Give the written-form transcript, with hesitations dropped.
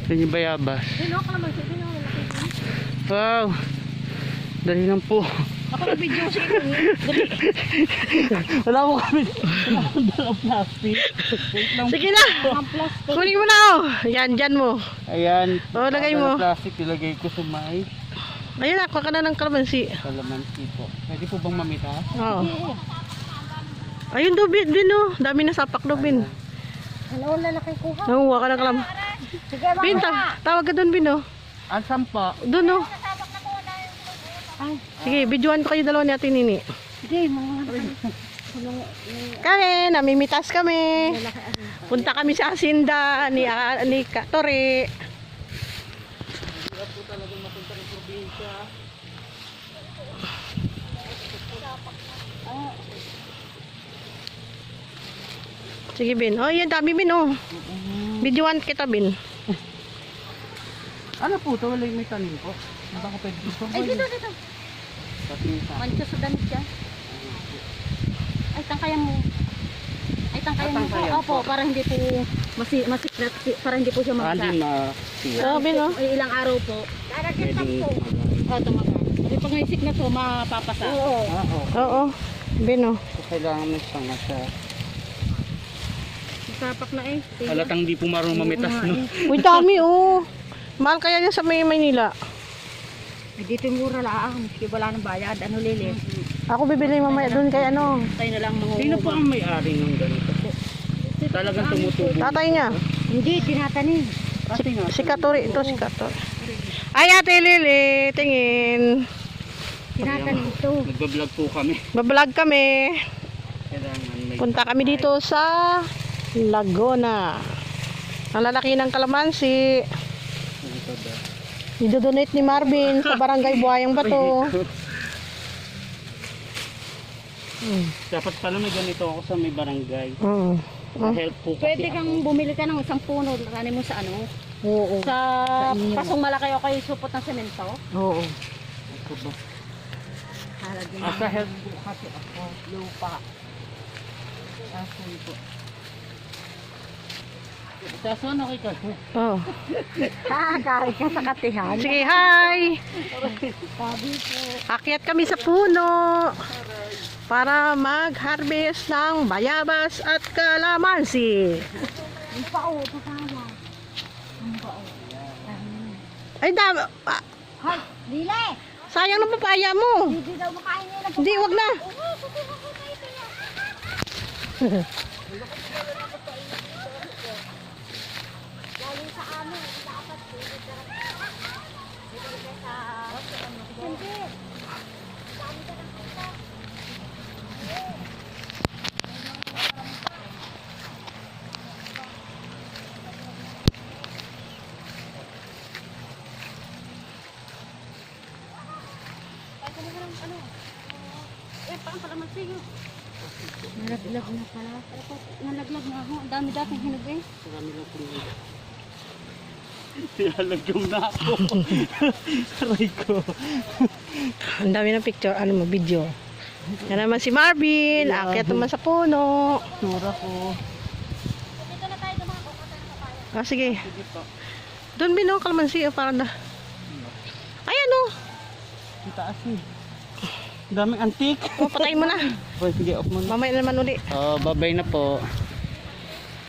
Yan yung bayabas. Dino, kalamansi. Dino, Wow. Dali lang po. ako mag-video siya. Dali. Wala mo kami. Wala akong dalang plastic. Wait lang. Sige na. Ang plastic. Kunin mo na oh. Yan, dyan mo. Ayan. Oh, lagay mo. Dalang plastic, ilagay ko sa may Ayun na, kuha ka na ng kalamansi. kalamansi po. Pwede po bang mamita? Oo. Ayun, Dubin, Bin oh. Dami na sapak, Dubin. Ano, lalaki kuha. Nanguha ka ng kalamansi. Sige, mga. Bin, tawag ka doon, Bin oh. Ang sampa. Doon oh. Ay, Sige, videoan ko kayo dalawa ni Ate Nini. sige, mga. Kami, namimitas kami. Lalaki ano. Punta kami sa Asinda ni Tori. Hirap po talagang mapunta ng probinsya. Sige, Bin. Oh, yan dami, Bin oh. Videoan kita, Bin. Ano po ito? Wala yung may tanim po. Baka pwede dito. Ay, dito. Patinta. Mancha sa damit siya. Ay, tangkayan mo. Ay, tangkayan mo po. Tangkayan Opo, para hindi po masiklat. Para hindi po siya Hindi magsa. masira. Oh, Bin oh. Ay, ilang araw po. Pwede Oh, tumagal. Kasi pag naisik na to, mapapasa. Oo. Oo. Bin oh. Kailangan may tanga siya. Sapak na eh. Halatang di po marunong mamitas, no? Uy, dami oh. Mahal kaya yan sa Maynila. Ay, dito yung mura lang. Maski wala ng bayad. Ano lilis? Ako bibili mamaya doon kay ano. Tayo na lang mga Sino po ang may-ari ng ganito po? Talagang tumutubo. Tatay niya. Hindi, tinatanim. Si Katori. Ito si Katori. Ay, Ate Lili. Tingin. Tinatanim ito. Nagbablog po kami. Bablog kami. Kailangan may... Punta kami dito sa Laguna. Ang lalaki ng kalamansi. Ito ba? Idodonate ni Marvin sa Barangay Buhayang Bato. Dapat pala may ganito ako sa may barangay. Help po kasi Pwede ako. kang bumili ka ng isang puno. Tanim mo sa ano? Oo. Sa pasong malaki o kayo supot ng semento. Oo. Ito ba? Halagyan Sa help po kasi ako. Lupa. Asan po? Sason okay ka? Oh. Kakain ka sa katihan. Sige, hi! Sabi po. Akyat kami sa puno para mag-harvest ng bayabas at kalamansi. Ang pao, kasama. Ang pao. Ay, dami. Hay, Lile! Sayang na papaya mo. Hindi daw makain nila. Hindi, wag na. Lalo sa amin, dapat hindi. Paano pala magsigo? Nalaglag na pala. Nalaglag na ako. Ang dami dating hinog eh. Marami lang po yun. Tinalagyan na ako. Aray ko. Ang dami ng picture, ano mo, video. Yan naman si Marvin, akyat naman sa puno. Tura ko. Dito na tayo mga kukatan sa kaya. Ah, sige. Sige po. Doon bino, kalamansi, parang na. Ayan oh. Ang taas eh. Daming antik. Oh, patayin mo na. Sige, off mo na. Mamaya naman uli. Babay na po.